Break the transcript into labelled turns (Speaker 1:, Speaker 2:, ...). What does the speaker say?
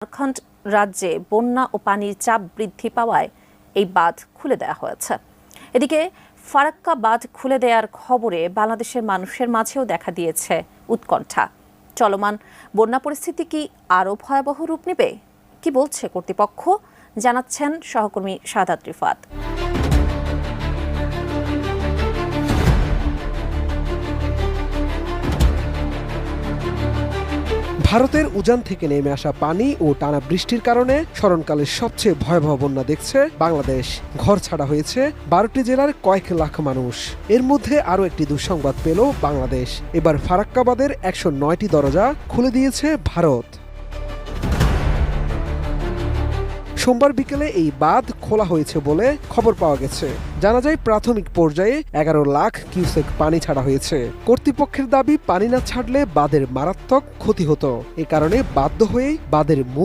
Speaker 1: ঝাড়খণ্ড রাজ্যে বন্যা ও পানির চাপ বৃদ্ধি পাওয়ায় এই বাঁধ খুলে দেওয়া হয়েছে। এদিকে ফারাক্কা বাঁধ খুলে দেওয়ার খবরে বাংলাদেশের মানুষের মাঝেও দেখা দিয়েছে উৎকণ্ঠা। চলমান বন্যা পরিস্থিতি কি আরও ভয়াবহ রূপ নেবে? কি বলছে কর্তৃপক্ষ, জানাচ্ছেন সহকর্মী শাহাদাত রিফাত।
Speaker 2: ভারতের উজান থেকে নেমে আসা পানি ও টানা বৃষ্টির কারণে স্মরণকালের সবচেয়ে ভয়াবহ বন্যা দেখছে বাংলাদেশ। ঘর ছাড়া হয়েছে 12টি জেলার কয়েক লাখ মানুষ। এর মধ্যে আরও একটি দুঃসংবাদ পেল বাংলাদেশ। এবার ফারাক্কা বাঁধের 109টি দরজা খুলে দিয়েছে ভারত। সোমবার বিকেলে এই বাঁধ খোলা হয়েছে বলে খবর পাওয়া গেছে। জানা যায় প্রাথমিক পর্যায়ে 11 লাখ কিউসেক পানি ছাড়া হয়েছে। কর্তৃপক্ষের দাবি, পানি না ছাড়লে বাঁধের মারাত্মক ক্ষতি হতো। এ কারণে বাধ্য হয়ে বাঁধের মুখ